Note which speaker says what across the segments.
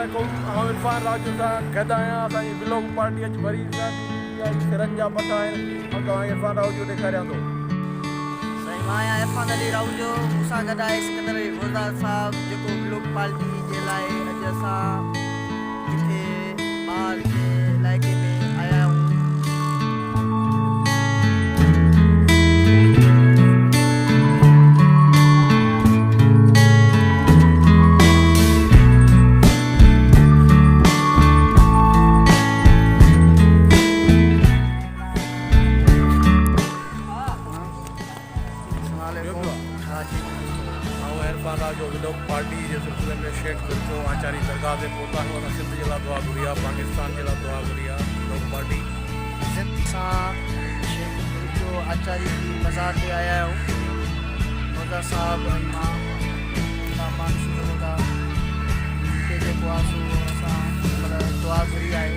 Speaker 1: अस्सलामुअलैकुम इरफान राजू सां गॾु आहियां असांजी ब्लॉग पार्टी अॼु भरी सिरनि जा पता आहिनि ऐं तव्हांखे इरफान राजू ॾेखारियां थो
Speaker 2: साईं मां आहियां इरफान अली राजू मूंसां गॾु आहे सिकंदर गुरदास साहिबु जेको ब्लॉग पार्टी जे लाइ अॼु असां किथे ॿाहिरि जे इलाइक़े में आया आहियूं।
Speaker 1: इरफान राजू ब्लॉग पार्टी जे सिलसिले में शेख गुरचो आचारी दरगाह ते पहुता आहियूं असां सिंध जे लाइ दुआ घुरी आहे पाकिस्तान जे लाइ दुआ घुरी आहे ब्लॉग पार्टी
Speaker 2: सां शेख गुरचो आचारी जी मज़ार ते आया आहियूं। रोज़ा साहिबु ऐं मां मानसूर रोज़ा हिते जेको आहे सो असां दुआ घुरी आहे।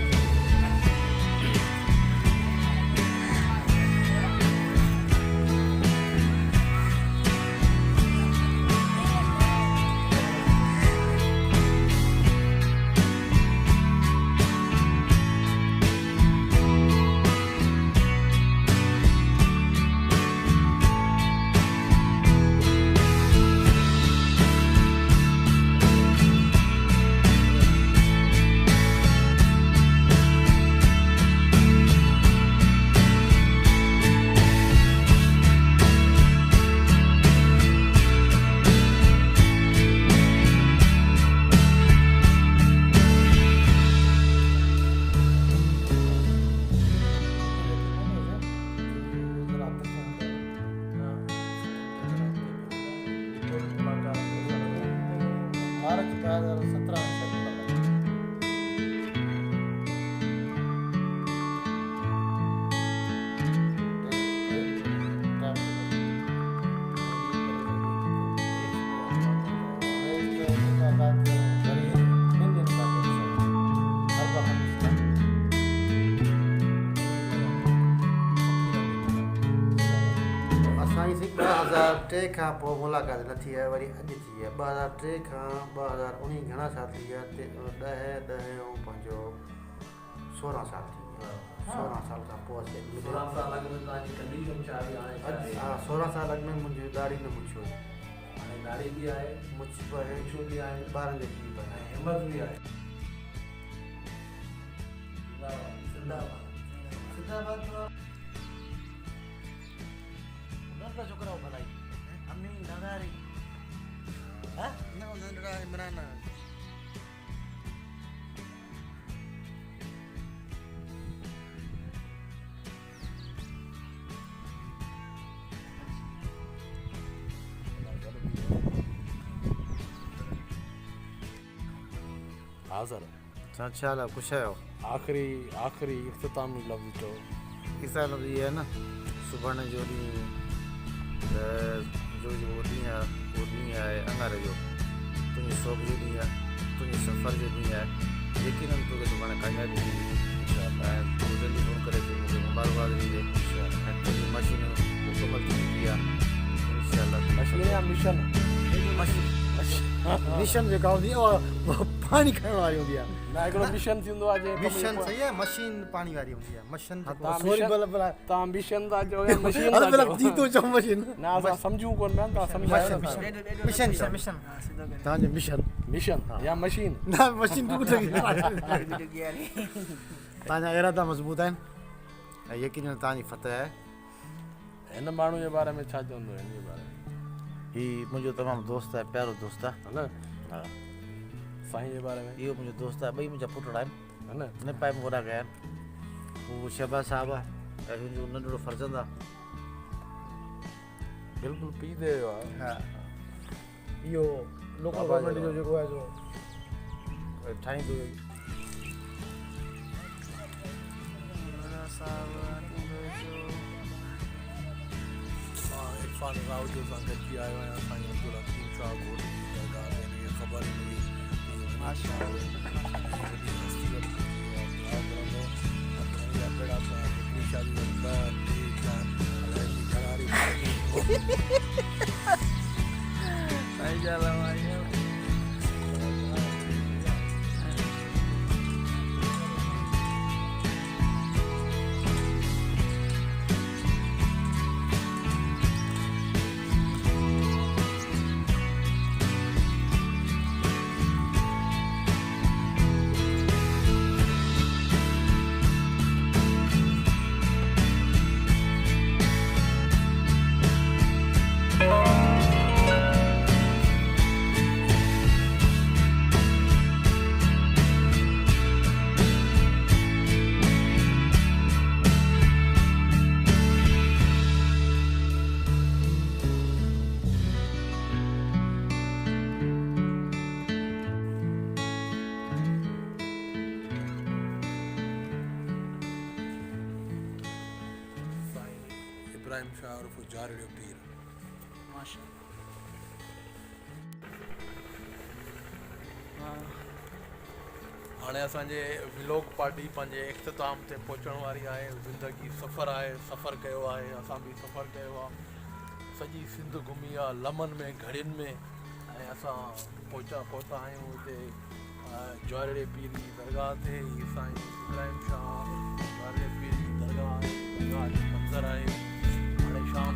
Speaker 3: टे खां पोइ मुलाक़ात न थी आहे वरी अॼु थी आहे 2003 खां 2019 घणा साल थी विया 10 ऐं पंहिंजो 16 साल थी विया 16 साल खां पोइ अचे 16 साल अॻु में मुंहिंजी दाढ़ी न मुछियो दाढ़ी बि आहे मुछ बि आहे ॿारनि जो थी पियो आहे हिमत बि आहे छोकिरा भलाई अम्मी नंढारी न नंढड़ा इमरान
Speaker 1: हाँ सर
Speaker 3: अच्छा हाल आहे कुझु आयो
Speaker 1: आख़िरी इख़्तितामी लफ़्ज़ चओ
Speaker 3: इसा लफ़्ज़ इहे आहे न सुभाणे जो ॾींहुं जो ॾींहुं आहे उहो ॾींहुं आहे अंगारे जो तुंहिंजी शौक़ जो ॾींहुं आहे तुंहिंजे सफ़र जो ॾींहुं आहे यकीननि तोखे सुभाणे कामयाबी ॾींदी ऐं तूं टेलीफोन करे मूंखे मुबारकबाद ॾींदे ऐं तुंहिंजी मशीन मुकमल थी चुकी आहे इंशाअल्लाह
Speaker 1: मशीन या मिशन
Speaker 3: मिशन जेका हूंदी आहे पाणी खणण वारी हूंदी आहे
Speaker 1: ना हिकिड़ो मिशन थींदो आहे
Speaker 3: मिशन सही आहे मशीन पाणी वारी हूंदी आहे मशीन
Speaker 1: तव्हां मिशन था चओ या मशीन था चओ
Speaker 3: थी थो चओ मशीन
Speaker 1: ना असां सम्झूं कोन पिया तव्हां सम्झायो
Speaker 3: मिशन तव्हांजो मिशन
Speaker 1: या मशीन
Speaker 3: न मशीन तव्हांजा इरादा मज़बूत आहिनि ऐं यकीननि तव्हांजी फतह आहे
Speaker 1: हिन माण्हू जे बारे में छा चवंदो हिन जे बारे में
Speaker 3: हीउ मुंहिंजो तमामु दोस्त आहे प्यारो दोस्त आहे
Speaker 1: है न
Speaker 3: हा
Speaker 1: साईं जे बारे में
Speaker 3: इहो मुंहिंजो दोस्त आहे ॿई मुंहिंजा पुट आहिनि
Speaker 1: है न
Speaker 3: न पाए में वॾा कया आहिनि उहो शहबाज़ साहिबु आहे ऐं मुंहिंजो नंढिड़ो फर्ज़ंद आहे
Speaker 1: बिल्कुलु पी दे वियो आहे
Speaker 3: हा इहो लोकल गवर्नमेंट जो जेको आहे सो ठाहींदो
Speaker 1: इरफान राजू सां गॾिजी आयो आहियां साईं अब्दुल हकीम शाह गोरी जी दरगाह ते हिनखे ख़बर हुई इब्राहिम शाह उर्फ जारड़ियो पीर।
Speaker 2: माशा
Speaker 1: हाणे असांजे व्लॉग पार्टी पंहिंजे इख़्तिताम ते पहुचण वारी आहे। ज़िंदगी सफ़र आहे, सफ़र कयो आहे, असां बि सफ़र कयो आहे, सॼी सिंध घुमी आहे, लमन में घड़ियुनि में, ऐं असां पहुता आहियूं हिते जारड़े पीर जी दरगाह ते। ही साईं इब्राहिम शाह जारड़े पीर जी दरगाह आहे, दरगाह जो मंज़र आहे। हाणे शाम